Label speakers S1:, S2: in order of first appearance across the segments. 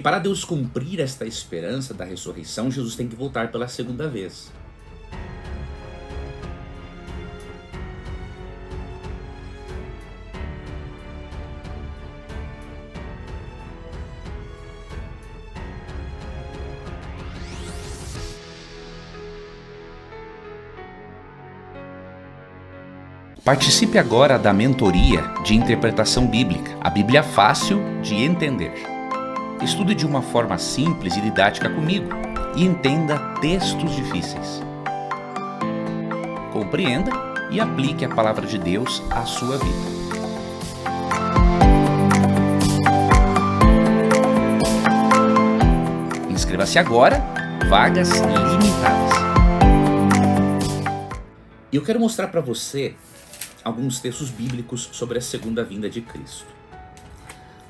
S1: Para Deus cumprir esta esperança da ressurreição, Jesus tem que voltar pela segunda vez. Participe agora da mentoria de interpretação bíblica, a Bíblia fácil de entender. Estude de uma forma simples e didática comigo e entenda textos difíceis. Compreenda e aplique a palavra de Deus à sua vida. Inscreva-se agora, vagas limitadas. E eu quero mostrar para você alguns textos bíblicos sobre a segunda vinda de Cristo.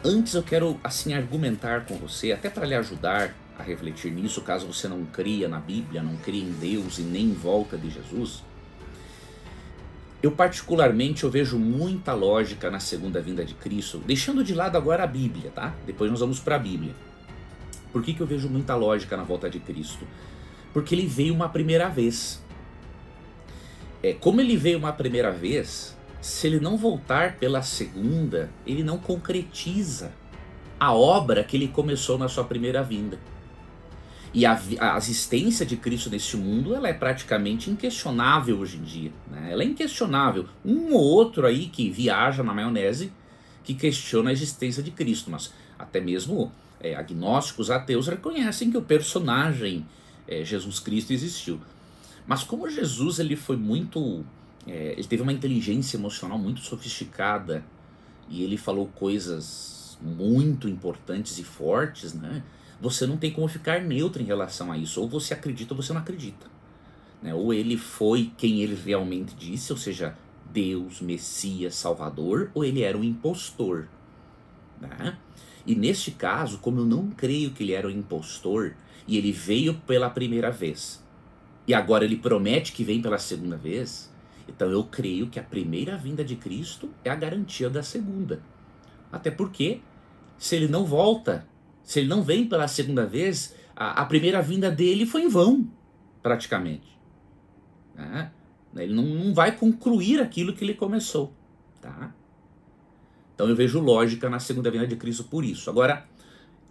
S1: Antes eu quero argumentar com você, até para lhe ajudar a refletir nisso, caso você não cria na Bíblia, não cria em Deus e nem em volta de Jesus. Eu particularmente vejo muita lógica na segunda vinda de Cristo, deixando de lado agora a Bíblia, tá? Depois nós vamos para a Bíblia. Por que eu vejo muita lógica na volta de Cristo? Porque ele veio uma primeira vez. Como ele veio uma primeira vez, se ele não voltar pela segunda, ele não concretiza a obra que ele começou na sua primeira vinda. E a existência de Cristo neste mundo, ela é praticamente inquestionável hoje em dia, né? Ela é inquestionável. Um ou outro aí que viaja na maionese, que questiona a existência de Cristo, mas até mesmo agnósticos, ateus reconhecem que o personagem Jesus Cristo existiu. Mas como Jesus ele foi muito, ele teve uma inteligência emocional muito sofisticada e ele falou coisas muito importantes e fortes, né? Você não tem como ficar neutro em relação a isso. Ou você acredita ou você não acredita, né? Ou ele foi quem ele realmente disse, ou seja, Deus, Messias, Salvador, ou ele era um impostor, né? E neste caso, como eu não creio que ele era um impostor e ele veio pela primeira vez, e agora ele promete que vem pela segunda vez, então eu creio que a primeira vinda de Cristo é a garantia da segunda. Até porque, se ele não volta, se ele não vem pela segunda vez, a primeira vinda dele foi em vão, praticamente, né? Ele não vai concluir aquilo que ele começou, tá? Então eu vejo lógica na segunda vinda de Cristo por isso. Agora,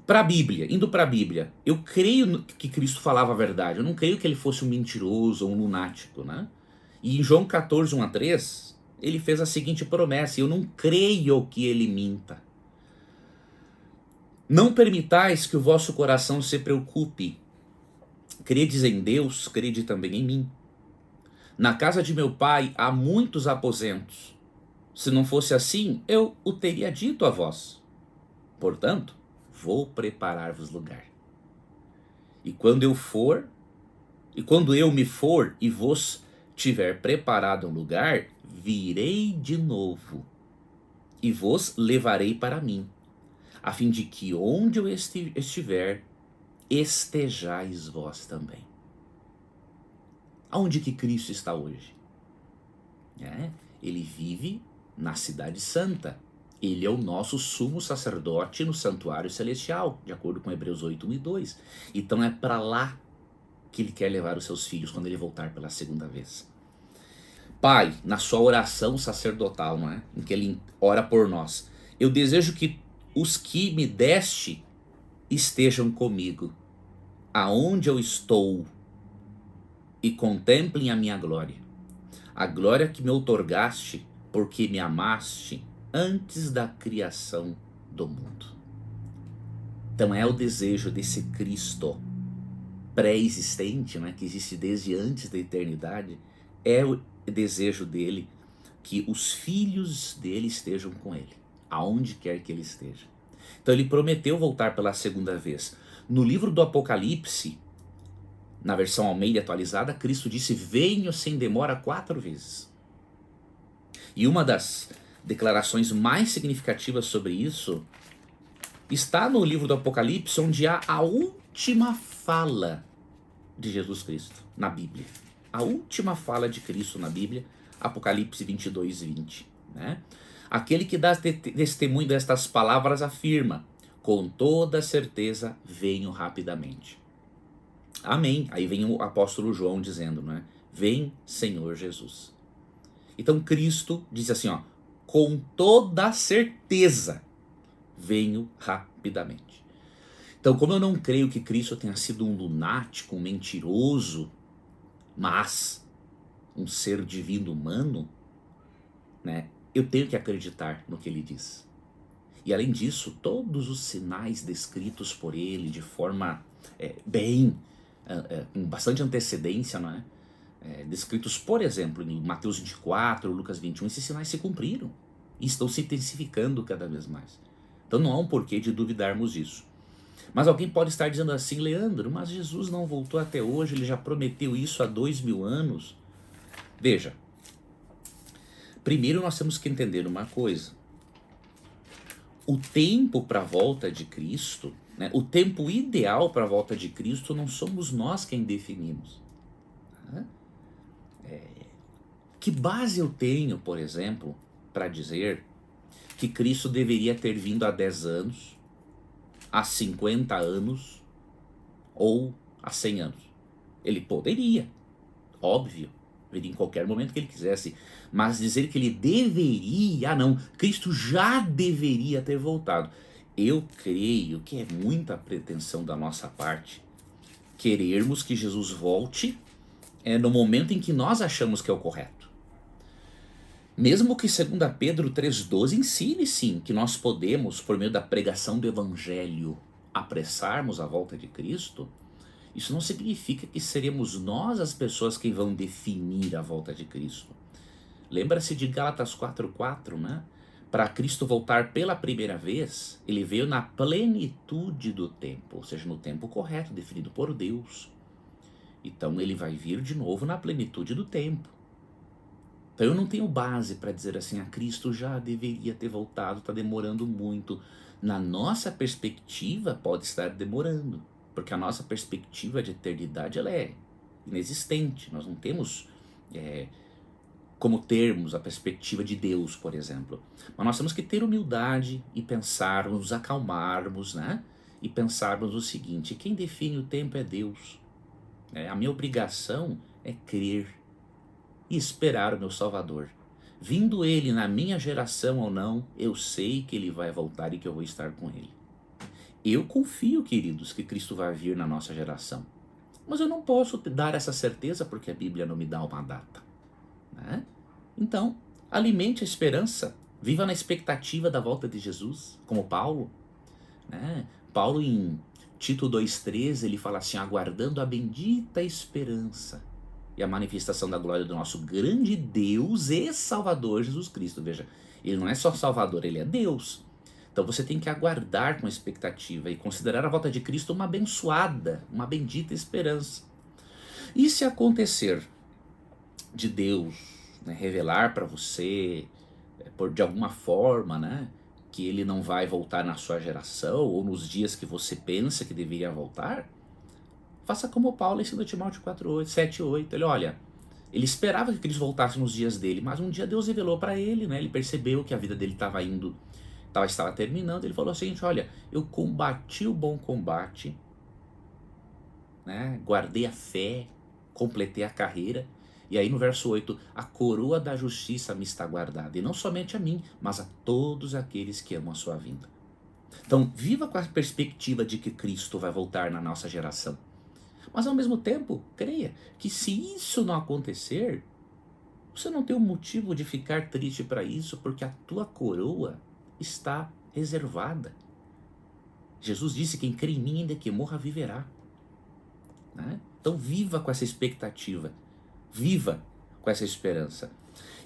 S1: para a Bíblia, indo para a Bíblia, eu creio que Cristo falava a verdade. Eu não creio que ele fosse um mentiroso ou um lunático, né? E em João 14, 1 a 3, ele fez a seguinte promessa: eu não creio que ele minta. Não permitais que o vosso coração se preocupe. Credes em Deus, crede também em mim. Na casa de meu pai há muitos aposentos. Se não fosse assim, eu o teria dito a vós. Portanto, vou preparar-vos lugar. E quando eu me for e vos tiver preparado um lugar, virei de novo e vos levarei para mim, a fim de que onde eu estiver, estejais vós também. Aonde que Cristo está hoje? Ele vive na cidade santa. Ele é o nosso sumo sacerdote no santuário celestial, de acordo com Hebreus 8, 1 e 2. Então é para lá que ele quer levar os seus filhos quando ele voltar pela segunda vez. Pai, na sua oração sacerdotal, não é? Em que ele ora por nós, eu desejo que os que me deste estejam comigo, aonde eu estou, e contemplem a minha glória. A glória que me outorgaste, porque me amaste antes da criação do mundo. Então é o desejo desse Cristo pré-existente, né, que existe desde antes da eternidade, é o desejo dele que os filhos dele estejam com ele, aonde quer que ele esteja. Então ele prometeu voltar pela segunda vez. No livro do Apocalipse, na versão Almeida atualizada, Cristo disse: venho sem demora 4 vezes. E uma das declarações mais significativas sobre isso está no livro do Apocalipse, onde há a última fala de Jesus Cristo na Bíblia. A última fala de Cristo na Bíblia, Apocalipse 22, 20, né? Aquele que dá testemunho destas palavras afirma: com toda certeza venho rapidamente. Amém. Aí vem o apóstolo João dizendo, né? Vem, Senhor Jesus. Então Cristo disse assim, ó, com toda certeza venho rapidamente. Então, como eu não creio que Cristo tenha sido um lunático, um mentiroso, mas um ser divino humano, né? Eu tenho que acreditar no que ele diz. E além disso, todos os sinais descritos por ele de forma com bastante antecedência, não é? Descritos, por exemplo, em Mateus 24, Lucas 21, esses sinais se cumpriram e estão se intensificando cada vez mais. Então não há um porquê de duvidarmos disso. Mas alguém pode estar dizendo assim, Leandro, mas Jesus não voltou até hoje, ele já prometeu isso há 2000 anos. Veja, primeiro nós temos que entender uma coisa. O tempo para a volta de Cristo, né, o tempo ideal para a volta de Cristo, não somos nós quem definimos. Que base eu tenho, por exemplo, para dizer que Cristo deveria ter vindo há 10 anos, há 50 anos ou há 100 anos? Ele poderia, óbvio, vir em qualquer momento que ele quisesse, mas dizer que ele deveria, não, Cristo já deveria ter voltado. Eu creio que é muita pretensão da nossa parte querermos que Jesus volte no momento em que nós achamos que é o correto. Mesmo que 2 Pedro 3,12 ensine sim que nós podemos, por meio da pregação do Evangelho, apressarmos a volta de Cristo, isso não significa que seremos nós as pessoas que vão definir a volta de Cristo. Lembra-se de Gálatas 4,4, né? Para Cristo voltar pela primeira vez, ele veio na plenitude do tempo, ou seja, no tempo correto, definido por Deus. Então ele vai vir de novo na plenitude do tempo. Então eu não tenho base para dizer assim, Cristo já deveria ter voltado, está demorando muito. Na nossa perspectiva pode estar demorando, porque a nossa perspectiva de eternidade ela é inexistente. Nós não temos como termos a perspectiva de Deus, por exemplo. Mas nós temos que ter humildade e pensarmos, nos acalmarmos, né? E pensarmos o seguinte, quem define o tempo é Deus. A minha obrigação é crer e esperar o meu Salvador. Vindo ele na minha geração ou não, eu sei que ele vai voltar e que eu vou estar com ele. Eu confio, queridos, que Cristo vai vir na nossa geração. Mas eu não posso dar essa certeza porque a Bíblia não me dá uma data. Né? Então, alimente a esperança. Viva na expectativa da volta de Jesus, como Paulo. Né? Paulo em Tito 2,13, ele fala assim, aguardando a bendita esperança e a manifestação da glória do nosso grande Deus e Salvador Jesus Cristo. Veja, ele não é só Salvador, ele é Deus. Então você tem que aguardar com expectativa e considerar a volta de Cristo uma abençoada, uma bendita esperança. E se acontecer de Deus, né, revelar para você, de alguma forma, né, que ele não vai voltar na sua geração ou nos dias que você pensa que deveria voltar, faça como Paulo em 2 Timóteo 4,8, 7,8. Ele esperava que Cristo voltasse nos dias dele, mas um dia Deus revelou para ele, né? Ele percebeu que a vida dele estava terminando. Ele falou assim, olha, eu combati o bom combate, né? Guardei a fé, completei a carreira. E aí no verso 8, a coroa da justiça me está guardada, e não somente a mim, mas a todos aqueles que amam a sua vinda. Então, viva com a perspectiva de que Cristo vai voltar na nossa geração. Mas ao mesmo tempo, creia que se isso não acontecer, você não tem um motivo de ficar triste para isso, porque a tua coroa está reservada. Jesus disse, quem crê em mim ainda que morra viverá. Né? Então viva com essa expectativa, viva com essa esperança.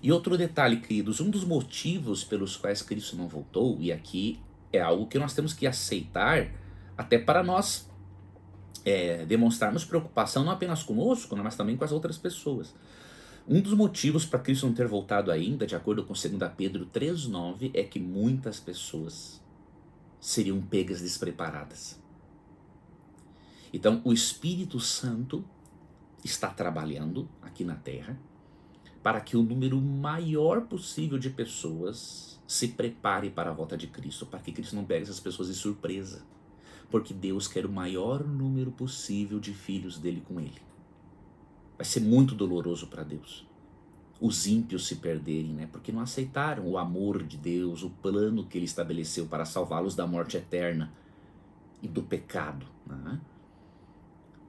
S1: E outro detalhe, queridos, um dos motivos pelos quais Cristo não voltou, e aqui é algo que nós temos que aceitar até para nós demonstrarmos preocupação não apenas conosco, mas também com as outras pessoas. Um dos motivos para Cristo não ter voltado ainda, de acordo com 2 Pedro 3,9, é que muitas pessoas seriam pegas despreparadas. Então o Espírito Santo está trabalhando aqui na Terra para que o número maior possível de pessoas se prepare para a volta de Cristo, para que Cristo não pegue essas pessoas de surpresa. Porque Deus quer o maior número possível de filhos dele com ele. Vai ser muito doloroso para Deus os ímpios se perderem, né? Porque não aceitaram o amor de Deus, o plano que ele estabeleceu para salvá-los da morte eterna e do pecado, né?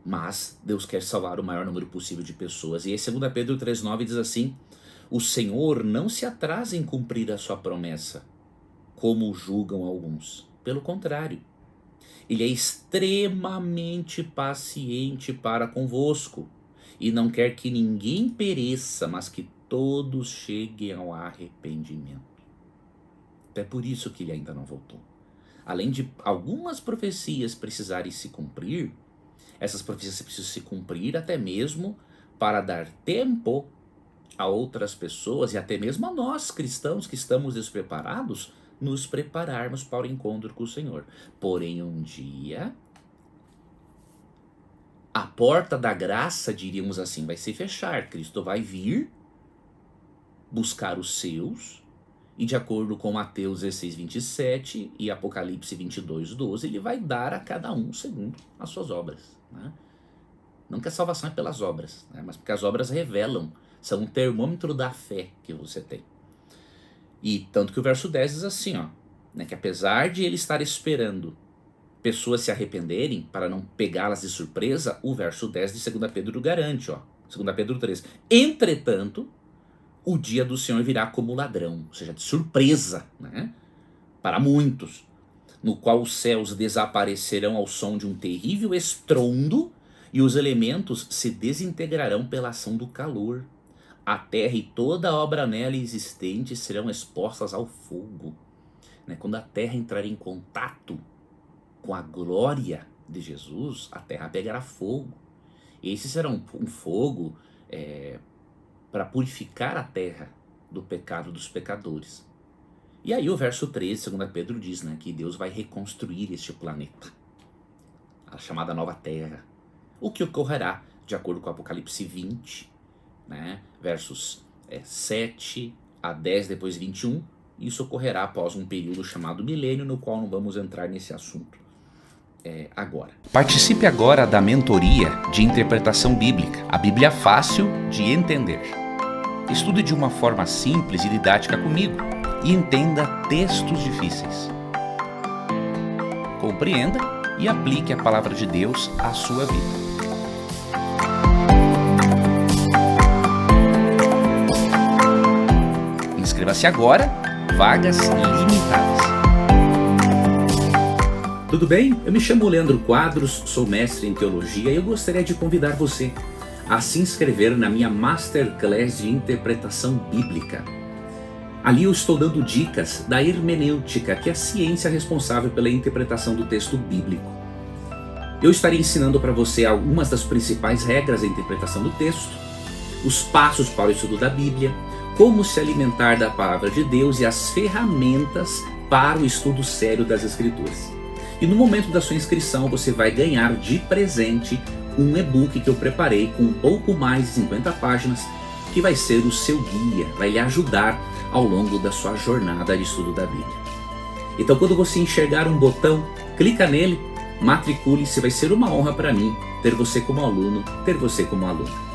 S1: Mas Deus quer salvar o maior número possível de pessoas. E aí 2 Pedro 3,9 diz assim: o Senhor não se atrasa em cumprir a sua promessa, como julgam alguns. Pelo contrário, ele é extremamente paciente para convosco e não quer que ninguém pereça, mas que todos cheguem ao arrependimento. É por isso que ele ainda não voltou. Além de algumas profecias precisarem se cumprir, essas profecias precisam se cumprir até mesmo para dar tempo a outras pessoas e até mesmo a nós cristãos que estamos despreparados, nos prepararmos para o encontro com o Senhor. Porém, um dia a porta da graça, diríamos assim, vai se fechar. Cristo vai vir buscar os seus, e de acordo com Mateus 16, 27 e Apocalipse 22, 12, ele vai dar a cada um segundo as suas obras, né? Não que a salvação é pelas obras, né? Mas porque as obras revelam, são um termômetro da fé que você tem. E tanto que o verso 10 diz assim, ó, né, que apesar de ele estar esperando pessoas se arrependerem para não pegá-las de surpresa, o verso 10 de 2 Pedro garante, ó, 2 Pedro 3. Entretanto, o dia do Senhor virá como ladrão, ou seja, de surpresa, né, para muitos, no qual os céus desaparecerão ao som de um terrível estrondo e os elementos se desintegrarão pela ação do calor. A terra e toda a obra nela existente serão expostas ao fogo. Né? Quando a terra entrar em contato com a glória de Jesus, a terra pegará fogo. Esse será um fogo para purificar a terra do pecado dos pecadores. E aí o verso 13, 2 Pedro diz, né, que Deus vai reconstruir este planeta, a chamada nova terra. O que ocorrerá de acordo com Apocalipse 20, né, versos 7 a 10, depois 21. Isso ocorrerá após um período chamado milênio, no qual não vamos entrar nesse assunto agora. Participe agora da mentoria de interpretação bíblica, a Bíblia fácil de entender. Estude de uma forma simples e didática comigo e entenda textos difíceis. Compreenda e aplique a palavra de Deus à sua vida. Inscreva-se agora, vagas limitadas. Tudo bem? Eu me chamo Leandro Quadros, sou mestre em teologia e eu gostaria de convidar você a se inscrever na minha Masterclass de Interpretação Bíblica. Ali eu estou dando dicas da hermenêutica, que é a ciência responsável pela interpretação do texto bíblico. Eu estarei ensinando para você algumas das principais regras da interpretação do texto, os passos para o estudo da Bíblia, como se alimentar da palavra de Deus e as ferramentas para o estudo sério das Escrituras. E no momento da sua inscrição você vai ganhar de presente um e-book que eu preparei com um pouco mais de 50 páginas, que vai ser o seu guia, vai lhe ajudar ao longo da sua jornada de estudo da Bíblia. Então quando você enxergar um botão, clica nele, matricule-se, vai ser uma honra para mim ter você como aluno, ter você como aluna.